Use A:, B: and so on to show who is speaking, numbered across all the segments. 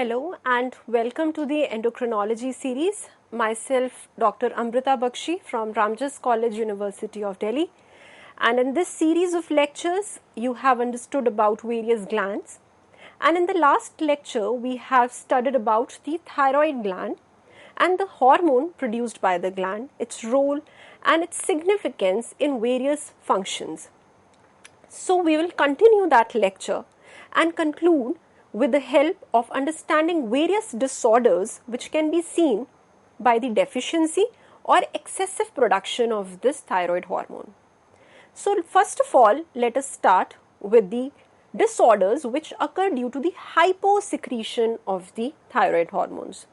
A: Hello and welcome to the endocrinology series. Myself Dr. Amrita Bakshi from Ramjas College, University of Delhi. And in this series of lectures, you have understood about various glands. And in the last lecture, we have studied about the thyroid gland and the hormone produced by the gland, its role and its significance in various functions. So we will continue that lecture and conclude with the help of understanding various disorders which can be seen by the deficiency or excessive production of this thyroid hormone. So first of all, let us start with the disorders which occur due to the hyposecretion of the thyroid hormones.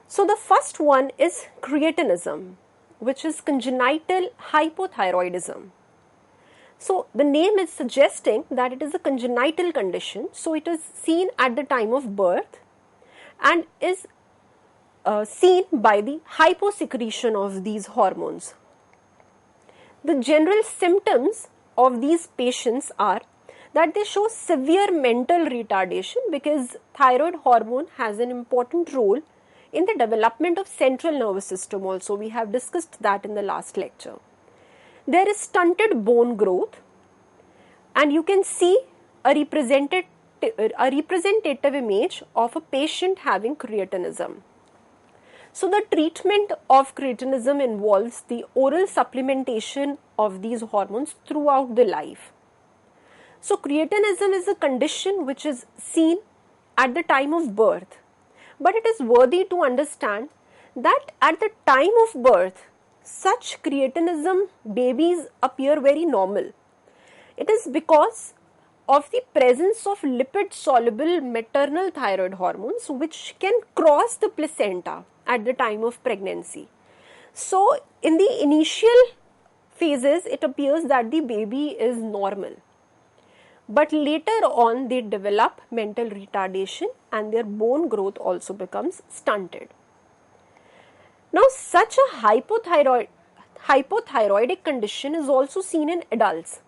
A: So the first one is creatinism, which is congenital hypothyroidism. So the name is suggesting that it is a congenital condition. So it is seen at the time of birth and is seen by the hyposecretion of these hormones. The general symptoms of these patients are that they show severe mental retardation because thyroid hormone has an important role in the development of central nervous system also. We have discussed that in the last lecture. There is stunted bone growth, and you can see a representative image of a patient having creatinism. So the treatment of creatinism involves the oral supplementation of these hormones throughout the life. So creatinism is a condition which is seen at the time of birth, but it is worthy to understand that at the time of birth, such creatinism babies appear very normal. It is because of the presence of lipid-soluble maternal thyroid hormones which can cross the placenta at the time of pregnancy. So, in the initial phases, it appears that the baby is normal. But later on, they develop mental retardation and their bone growth also becomes stunted. Now, such a hypothyroidic condition is also seen in adults.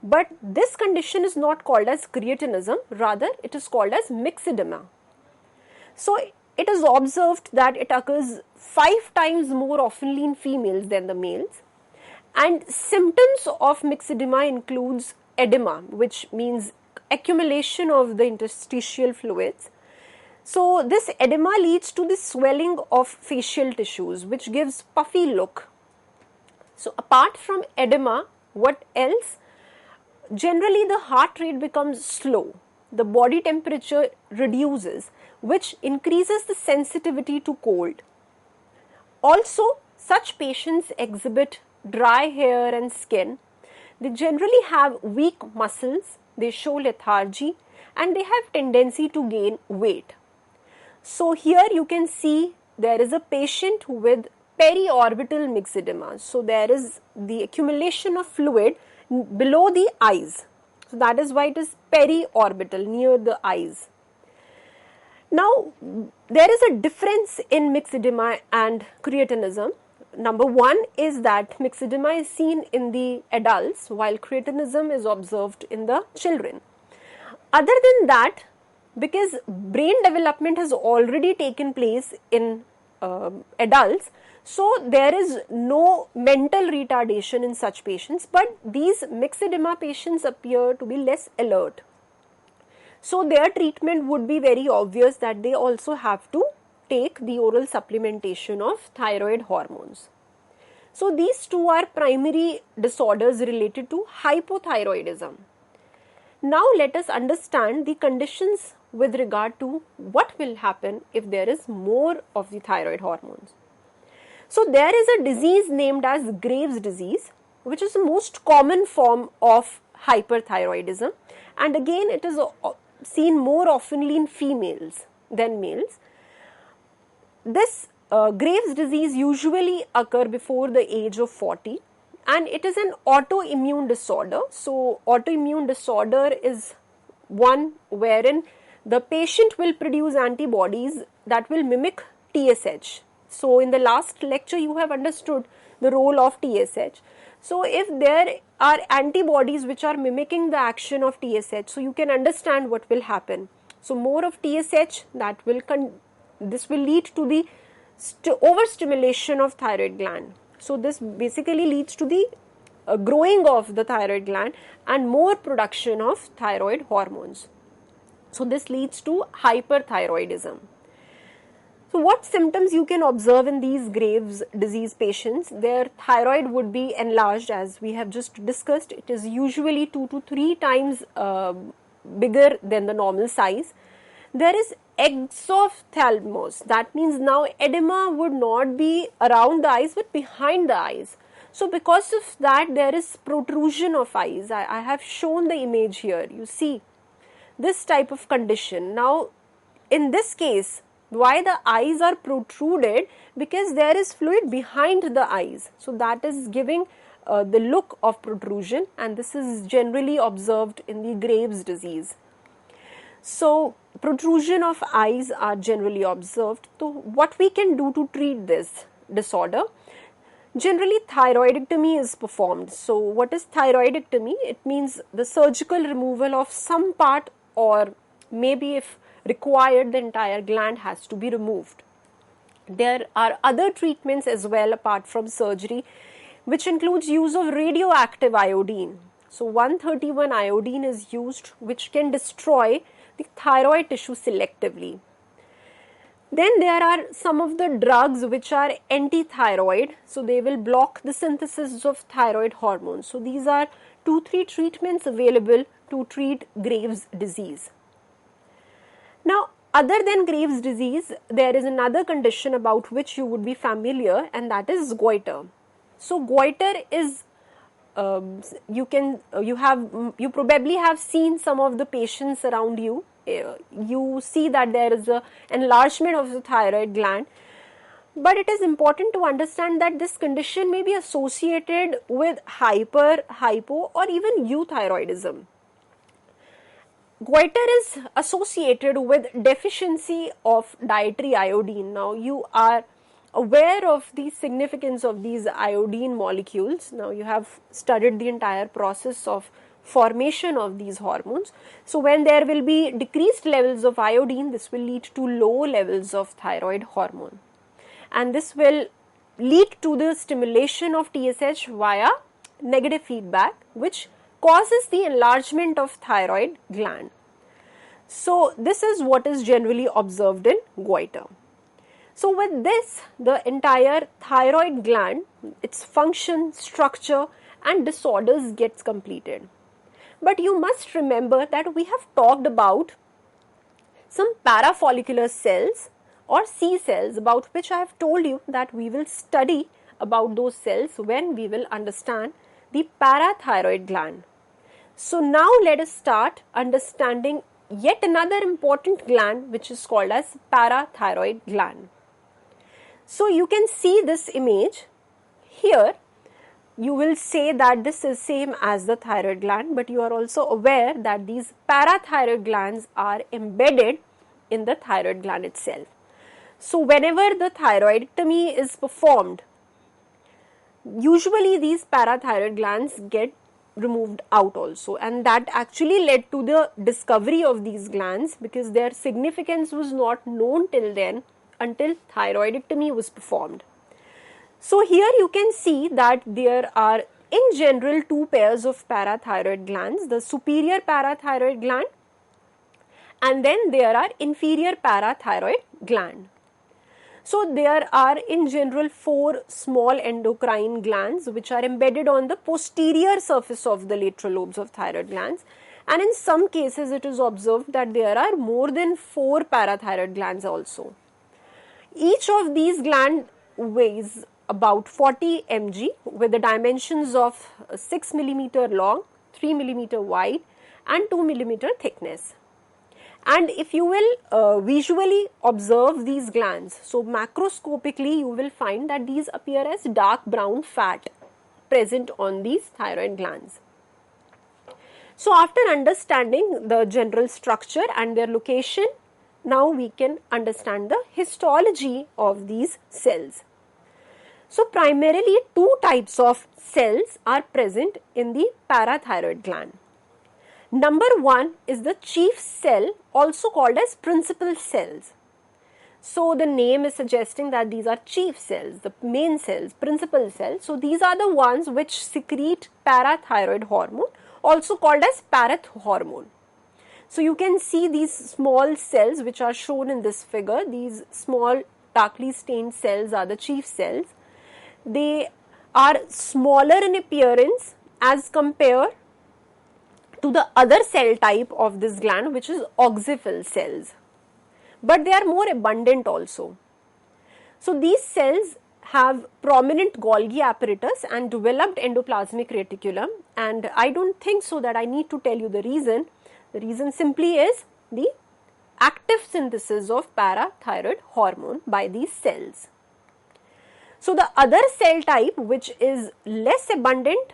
A: But this condition is not called as creatinism, rather it is called as myxedema. So, it is observed that it occurs 5 times more oftenly in females than the males. And symptoms of myxedema includes edema, which means accumulation of the interstitial fluids. So this edema leads to the swelling of facial tissues, which gives puffy look. So apart from edema, what else? Generally the heart rate becomes slow. The body temperature reduces, which increases the sensitivity to cold. Also, such patients exhibit dry hair and skin. They generally have weak muscles, they show lethargy, and they have tendency to gain weight. So here you can see there is a patient with periorbital myxedema. So there is the accumulation of fluid below the eyes. So that is why it is periorbital, near the eyes. Now there is a difference in myxedema and creatinism. Number one is that myxedema is seen in the adults while creatinism is observed in the children. Other than that, because brain development has already taken place in adults, so there is no mental retardation in such patients, but these myxedema patients appear to be less alert. So their treatment would be very obvious that they also have to take the oral supplementation of thyroid hormones. So these two are primary disorders related to hypothyroidism. Now let us understand the conditions with regard to what will happen if there is more of the thyroid hormones. So there is a disease named as Graves' disease, which is the most common form of hyperthyroidism, and again it is seen more oftenly in females than males. This Graves' disease usually occur before the age of 40, and it is an autoimmune disorder. So autoimmune disorder is one wherein the patient will produce antibodies that will mimic TSH. So in the last lecture you have understood the role of TSH. So if there are antibodies which are mimicking the action of TSH, so you can understand what will happen. So more of TSH, this will lead to the overstimulation of thyroid gland. So this basically leads to the growing of the thyroid gland and more production of thyroid hormones. So this leads to hyperthyroidism. So what symptoms you can observe in these Graves' disease patients? Their thyroid would be enlarged, as we have just discussed. It is usually 2 to 3 times bigger than the normal size. There is exophthalmos. That means now edema would not be around the eyes but behind the eyes. So because of that, there is protrusion of eyes. I have shown the image here. You see this type of condition. Now in this case, why the eyes are protruded? Because there is fluid behind the eyes. So that is giving the look of protrusion, and this is generally observed in the Graves' disease. So protrusion of eyes are generally observed. So what we can do to treat this disorder? Generally thyroidectomy is performed. So what is thyroidectomy? It means the surgical removal of some part, or maybe if required, the entire gland has to be removed. There are other treatments as well apart from surgery, which includes use of radioactive iodine. So 131 iodine is used, which can destroy the thyroid tissue selectively. Then there are some of the drugs which are anti-thyroid. So they will block the synthesis of thyroid hormones. So these are 2-3 treatments available to treat Graves' disease. Now, other than Graves' disease, there is another condition about which you would be familiar, and that is goiter. So goiter is you probably have seen some of the patients around you. You see that there is a enlargement of the thyroid gland, but it is important to understand that this condition may be associated with hypo, or even euthyroidism. Goiter is associated with deficiency of dietary iodine. Now you are aware of the significance of these iodine molecules. Now you have studied the entire process of formation of these hormones. So when there will be decreased levels of iodine, this will lead to low levels of thyroid hormone, and this will lead to the stimulation of TSH via negative feedback, which causes the enlargement of thyroid gland. So this is what is generally observed in goiter. So with this, the entire thyroid gland, its function, structure and disorders gets completed. But you must remember that we have talked about some parafollicular cells or C cells, about which I have told you that we will study about those cells when we will understand the parathyroid gland. So now let us start understanding yet another important gland, which is called as parathyroid gland. So you can see this image here. You will say that this is same as the thyroid gland, but you are also aware that these parathyroid glands are embedded in the thyroid gland itself. So whenever the thyroidectomy is performed, usually these parathyroid glands get removed out also, and that actually led to the discovery of these glands, because their significance was not known till then until thyroidectomy was performed. So here you can see that there are in general 2 pairs of parathyroid glands, the superior parathyroid gland and then there are inferior parathyroid gland. So there are in general 4 small endocrine glands which are embedded on the posterior surface of the lateral lobes of thyroid glands, and in some cases it is observed that there are more than 4 parathyroid glands also. Each of these glands weighs about 40 mg with the dimensions of 6 mm long, 3 mm wide and 2 mm thickness. And if you will visually observe these glands, so macroscopically you will find that these appear as dark brown fat present on these thyroid glands. So after understanding the general structure and their location, now we can understand the histology of these cells. So primarily 2 types of cells are present in the parathyroid gland. Number 1 is the chief cell, also called as principal cells. So the name is suggesting that these are chief cells, the main cells, principal cells. So these are the ones which secrete parathyroid hormone, also called as parathormone. So you can see these small cells which are shown in this figure. These small darkly stained cells are the chief cells. They are smaller in appearance as compared to the other cell type of this gland, which is oxyphil cells. But they are more abundant also. So these cells have prominent Golgi apparatus and developed endoplasmic reticulum, and I don't think so that I need to tell you the reason. The reason simply is the active synthesis of parathyroid hormone by these cells. So the other cell type which is less abundant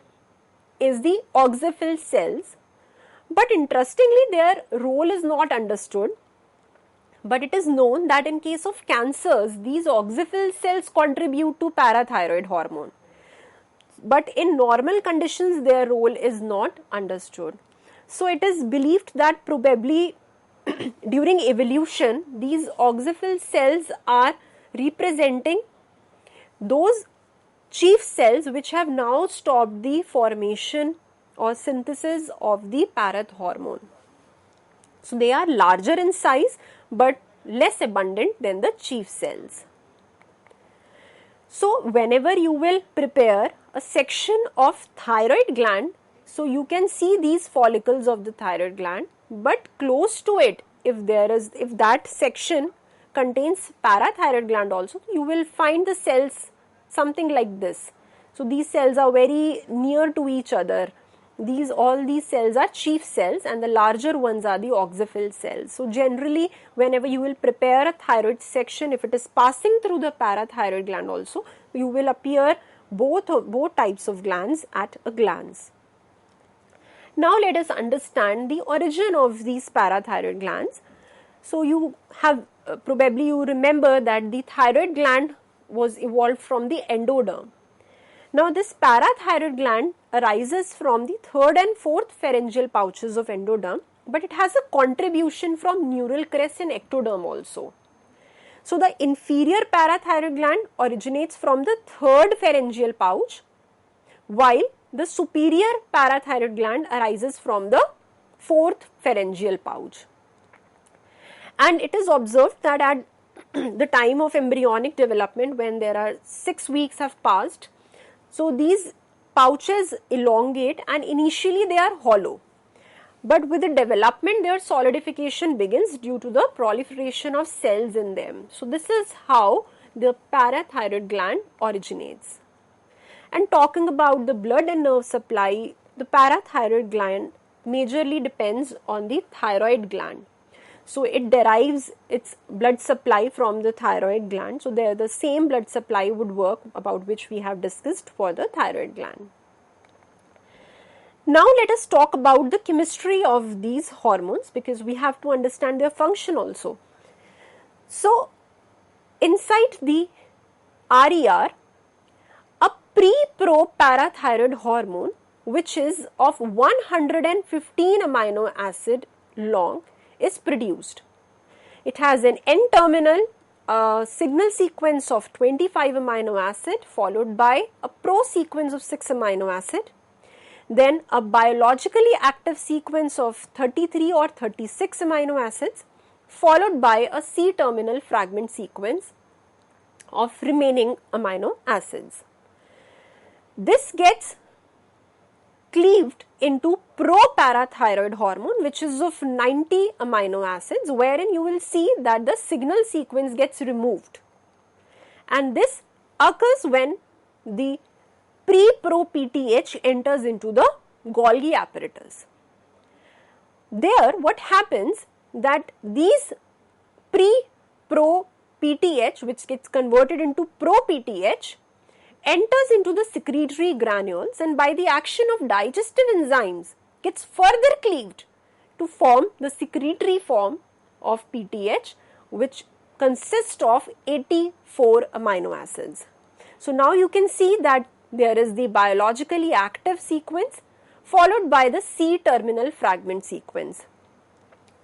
A: is the oxyphil cells, but interestingly their role is not understood. But it is known that in case of cancers, these oxyphil cells contribute to parathyroid hormone. But in normal conditions, their role is not understood. So it is believed that probably during evolution, these oxyphil cells are representing those chief cells which have now stopped the formation or synthesis of the parath hormone. So they are larger in size but less abundant than the chief cells. So whenever you will prepare a section of thyroid gland, so you can see these follicles of the thyroid gland, but close to it, if that section contains parathyroid gland also, you will find the cells something like this. So these cells are very near to each other. All these cells are chief cells and the larger ones are the oxyphil cells. So generally whenever you will prepare a thyroid section, if it is passing through the parathyroid gland also, you will appear both types of glands at a glance. Now let us understand the origin of these parathyroid glands. So you have probably you remember that the thyroid gland was evolved from the endoderm. Now this parathyroid gland arises from the third and fourth pharyngeal pouches of endoderm, but it has a contribution from neural crest and ectoderm also. So the inferior parathyroid gland originates from the third pharyngeal pouch, while the superior parathyroid gland arises from the fourth pharyngeal pouch. And it is observed that at the time of embryonic development, when there are 6 weeks have passed, so these pouches elongate and initially they are hollow. But with the development, their solidification begins due to the proliferation of cells in them. So this is how the parathyroid gland originates. And talking about the blood and nerve supply, the parathyroid gland majorly depends on the thyroid gland. So it derives its blood supply from the thyroid gland. So there the same blood supply would work about which we have discussed for the thyroid gland. Now let us talk about the chemistry of these hormones, because we have to understand their function also. So inside the RER, a pre-pro-parathyroid hormone which is of 115 amino acid long is produced. It has an N-terminal signal sequence of 25 amino acid followed by a pro sequence of 6 amino acid, then a biologically active sequence of 33 or 36 amino acids followed by a C-terminal fragment sequence of remaining amino acids. This gets cleaved into pro-parathyroid hormone, which is of 90 amino acids, wherein you will see that the signal sequence gets removed. And this occurs when the pre-pro-PTH enters into the Golgi apparatus. There what happens that these pre-pro-PTH, which gets converted into pro-PTH, enters into the secretory granules and by the action of digestive enzymes gets further cleaved to form the secretory form of PTH, which consists of 84 amino acids. So now you can see that there is the biologically active sequence followed by the C-terminal fragment sequence.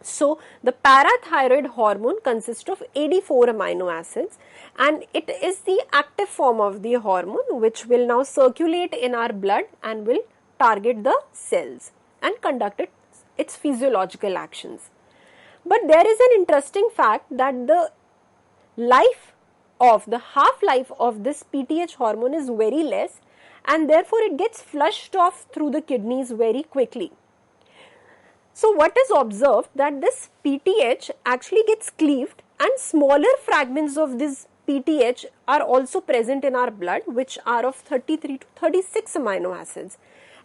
A: So, the parathyroid hormone consists of 84 amino acids, and it is the active form of the hormone which will now circulate in our blood and will target the cells and conduct its physiological actions. But there is an interesting fact that the half-life of this PTH hormone is very less, and therefore it gets flushed off through the kidneys very quickly. So what is observed that this PTH actually gets cleaved, and smaller fragments of this PTH are also present in our blood, which are of 33 to 36 amino acids.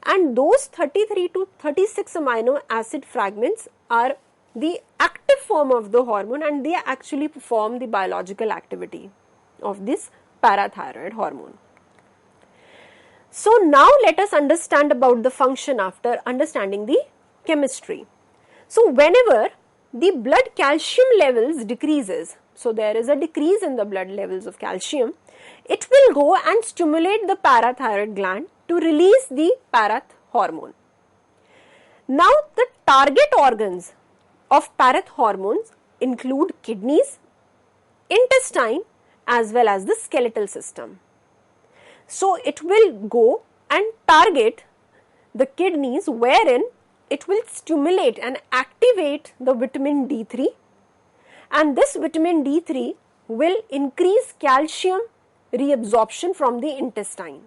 A: And those 33 to 36 amino acid fragments are the active form of the hormone, and they actually perform the biological activity of this parathyroid hormone. So now let us understand about the function after understanding the chemistry. So whenever the blood calcium levels decreases, so there is a decrease in the blood levels of calcium, it will go and stimulate the parathyroid gland to release the parath hormone. Now the target organs of parath hormones include kidneys, intestine, as well as the skeletal system. So it will go and target the kidneys, wherein it will stimulate and activate the vitamin D3, and this vitamin D3 will increase calcium reabsorption from the intestine.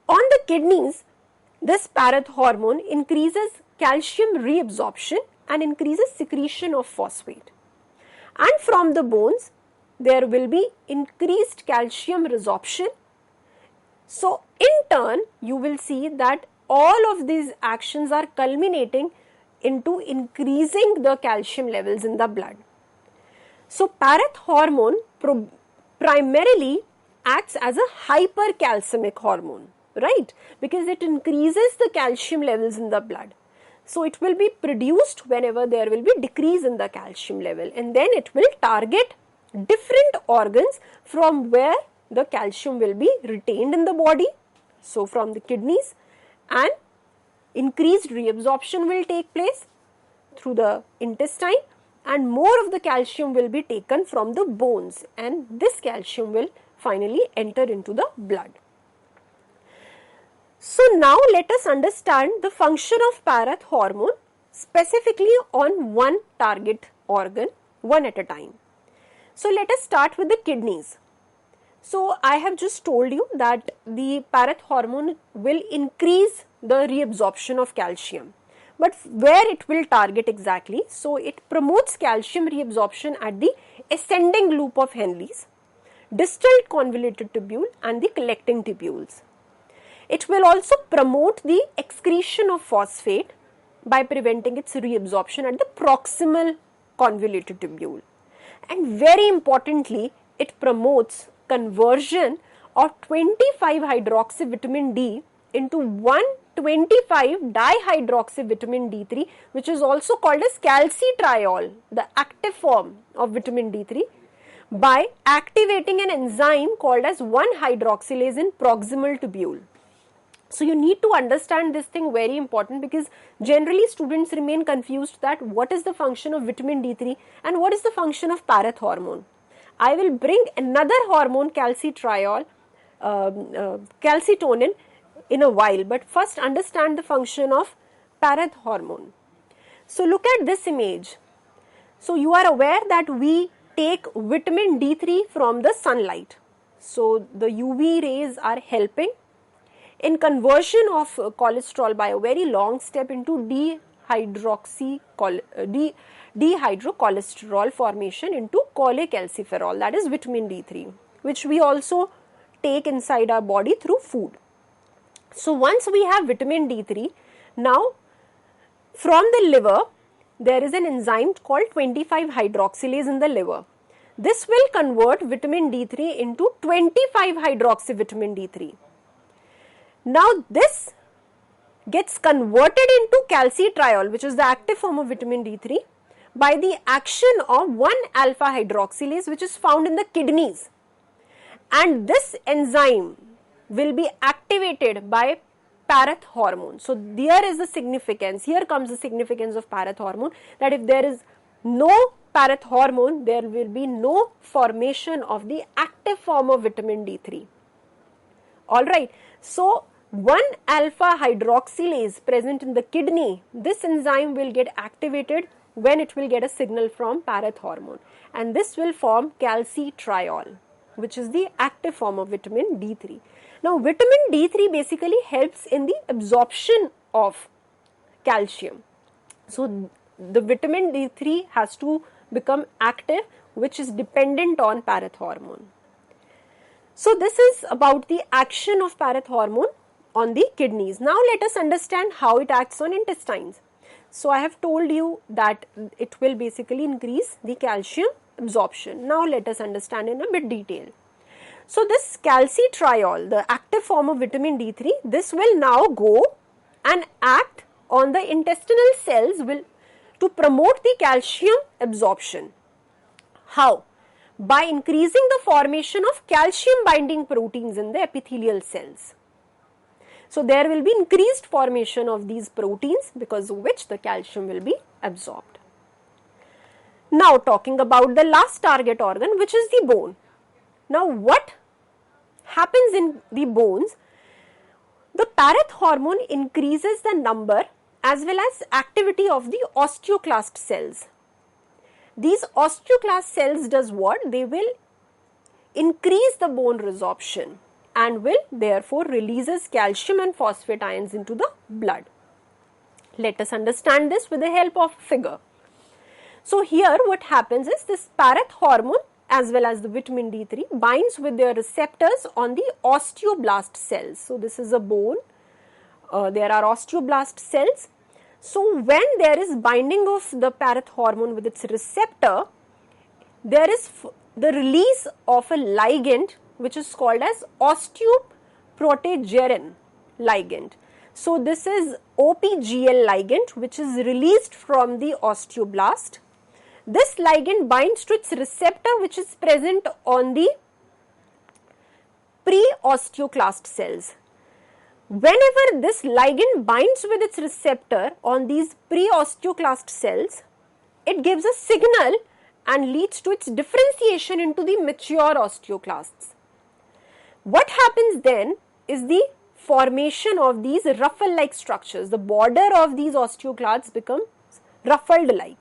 A: On the kidneys, this parath hormone increases calcium reabsorption and increases secretion of phosphate. And from the bones, there will be increased calcium resorption. So in turn, you will see that all of these actions are culminating into increasing the calcium levels in the blood. So parath hormone primarily acts as a hypercalcemic hormone, right? Because it increases the calcium levels in the blood. So it will be produced whenever there will be decrease in the calcium level, and then it will target different organs from where the calcium will be retained in the body. So from the kidneys, and increased reabsorption will take place through the intestine, and more of the calcium will be taken from the bones, and this calcium will finally enter into the blood. So now let us understand the function of parath hormone specifically on one target organ, one at a time. So let us start with the kidneys. So I have just told you that the parath hormone will increase the reabsorption of calcium. But where it will target exactly? So it promotes calcium reabsorption at the ascending loop of Henle's, distal convoluted tubule, and the collecting tubules. It will also promote the excretion of phosphate by preventing its reabsorption at the proximal convoluted tubule. And very importantly, it promotes conversion of 25 hydroxyvitamin D into 125 dihydroxyvitamin D3, which is also called as calcitriol, the active form of vitamin D3, by activating an enzyme called as 1-hydroxylase in proximal tubule. So you need to understand this thing, very important, because generally students remain confused that what is the function of vitamin D3 and what is the function of parath hormone. I will bring another hormone, calcitriol, calcitonin, in a while, but first understand the function of parath hormone. So look at this image. So you are aware that we take vitamin D3 from the sunlight. So the UV rays are helping in conversion of cholesterol by a very long step into dehydrocholesterol formation into cholecalciferol, that is vitamin D3, which we also take inside our body through food. So once we have vitamin D3, now from the liver, there is an enzyme called 25-hydroxylase in the liver. This will convert vitamin D3 into 25-hydroxyvitamin D3. Now this gets converted into calcitriol, which is the active form of vitamin D3, by the action of 1-alpha hydroxylase, which is found in the kidneys. And this enzyme will be activated by parathormone. So there is the significance, here comes the significance of parathormone, that if there is no parathormone, there will be no formation of the active form of vitamin D3. Alright, so 1-alpha hydroxylase present in the kidney, this enzyme will get activated when it will get a signal from parathormone, and this will form calcitriol, which is the active form of vitamin D3. Now, vitamin D3 basically helps in the absorption of calcium. So, the vitamin D3 has to become active, which is dependent on parathormone. So, this is about the action of parathormone on the kidneys. Now, let us understand how it acts on intestines. So, I have told you that it will basically increase the calcium absorption. Now, let us understand in a bit detail. So, this calcitriol, the active form of vitamin D3, this will now go and act on the intestinal cells to promote the calcium absorption. How? By increasing the formation of calcium binding proteins in the epithelial cells. So, there will be increased formation of these proteins because of which the calcium will be absorbed. Now, talking about the last target organ, which is the bone. Now, what happens in the bones? The parathormone increases the number as well as activity of the osteoclast cells. These osteoclast cells does what? They will increase the bone resorption and will therefore releases calcium and phosphate ions into the blood. Let us understand this with the help of a figure. So here what happens is this parathormone as well as the vitamin D3 binds with their receptors on the osteoblast cells. So this is a bone, there are osteoblast cells. So when there is binding of the parathormone with its receptor, there is the release of a ligand which is called as osteoprotegerin ligand. So this is OPGL ligand which is released from the osteoblast. This ligand binds to its receptor which is present on the pre-osteoclast cells. Whenever this ligand binds with its receptor on these pre-osteoclast cells, it gives a signal and leads to its differentiation into the mature osteoclasts. What happens then is the formation of these ruffle-like structures. The border of these osteoclasts becomes ruffled-like,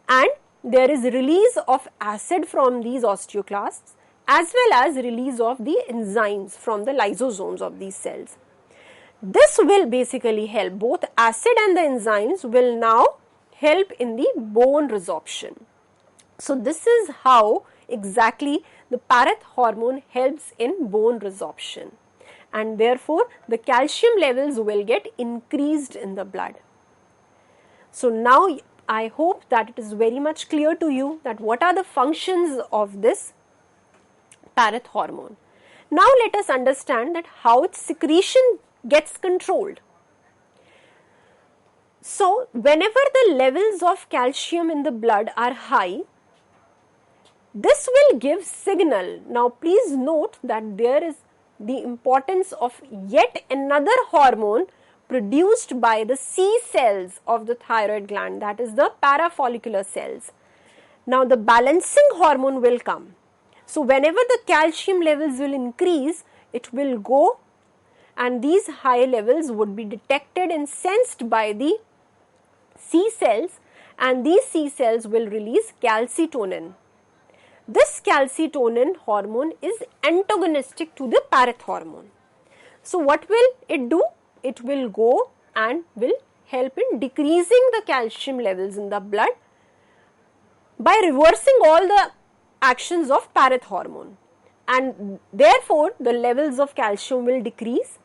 A: and there is release of acid from these osteoclasts as well as release of the enzymes from the lysosomes of these cells. This will basically help, both acid and the enzymes will now help in the bone resorption. So this is how exactly the parathormone helps in bone resorption, and therefore the calcium levels will get increased in the blood. So now I hope that it is very much clear to you that what are the functions of this parathormone. Now let us understand that how its secretion gets controlled. So whenever the levels of calcium in the blood are high, this will give signal. Now please note that there is the importance of yet another hormone produced by the C cells of the thyroid gland, that is the parafollicular cells. Now the balancing hormone will come. So whenever the calcium levels will increase, it will go, and these high levels would be detected and sensed by the C cells, and these C cells will release calcitonin. This calcitonin hormone is antagonistic to the parathormone. So what will it do? It will go and will help in decreasing the calcium levels in the blood by reversing all the actions of parathormone, and therefore the levels of calcium will decrease,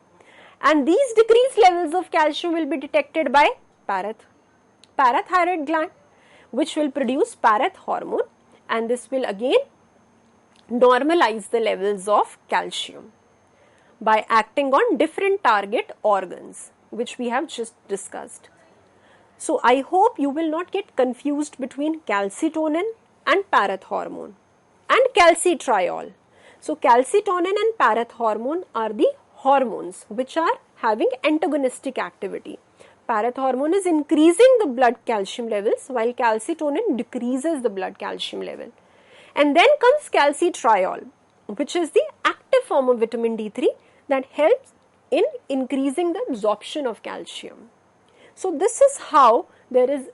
A: and these decreased levels of calcium will be detected by parathyroid gland, which will produce parathormone, and this will again normalize the levels of calcium by acting on different target organs which we have just discussed. So I hope you will not get confused between calcitonin and parathormone and calcitriol. So calcitonin and parathormone are the hormones which are having antagonistic activity. Parathormone is increasing the blood calcium levels while calcitonin decreases the blood calcium level. And then comes calcitriol, which is the active form of vitamin D3 that helps in increasing the absorption of calcium. So this is how there is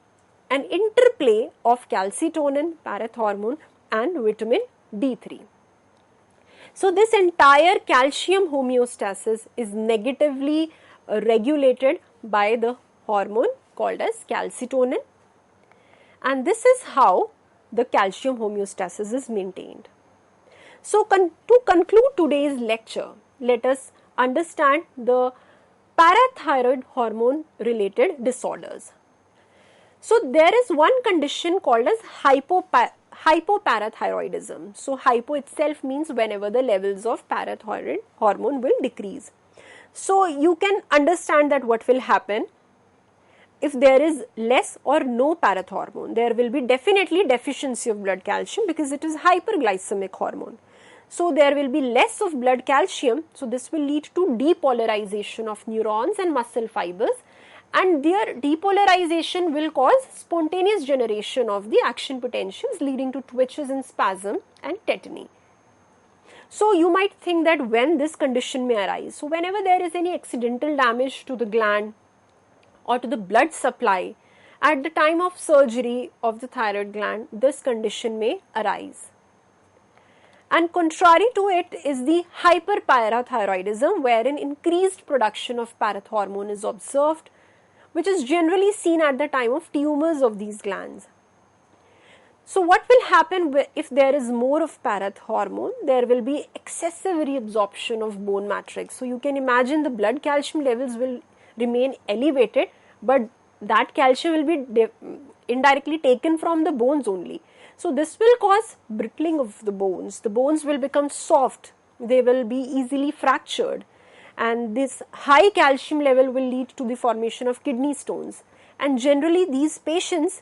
A: an interplay of calcitonin, parathormone and vitamin D3. So this entire calcium homeostasis is negatively regulated by the hormone called as calcitonin, and this is how the calcium homeostasis is maintained. So to conclude today's lecture, let us understand the parathyroid hormone related disorders. So there is one condition called as hypoparathyroidism. So hypo itself means whenever the levels of parathyroid hormone will decrease. So you can understand that what will happen if there is less or no parathormone. There will be definitely deficiency of blood calcium because it is hyperglycemic hormone. So there will be less of blood calcium. So this will lead to depolarization of neurons and muscle fibers, and their depolarization will cause spontaneous generation of the action potentials, leading to twitches and spasm and tetany. So you might think that when this condition may arise, so whenever there is any accidental damage to the gland or to the blood supply at the time of surgery of the thyroid gland, this condition may arise. And contrary to it is the hyperparathyroidism, wherein increased production of parathormone is observed, which is generally seen at the time of tumors of these glands. So what will happen if there is more of parathormone? There will be excessive reabsorption of bone matrix. So you can imagine the blood calcium levels will remain elevated, but that calcium will be indirectly taken from the bones only. So this will cause brittling of the bones. The bones will become soft. They will be easily fractured. And this high calcium level will lead to the formation of kidney stones. And generally these patients,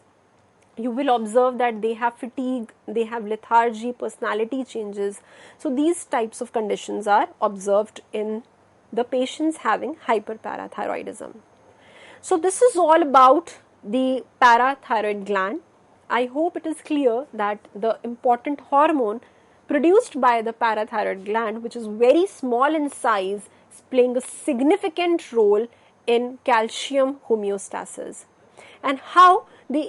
A: you will observe that they have fatigue, they have lethargy, personality changes. So these types of conditions are observed in the patients having hyperparathyroidism. So this is all about the parathyroid gland. I hope it is clear that the important hormone produced by the parathyroid gland, which is very small in size, is playing a significant role in calcium homeostasis, and how there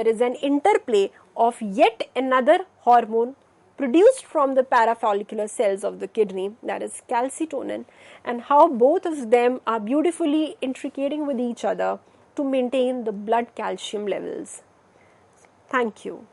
A: is an interplay of yet another hormone produced from the parafollicular cells of the kidney, that is calcitonin, and how both of them are beautifully intricating with each other to maintain the blood calcium levels. Thank you.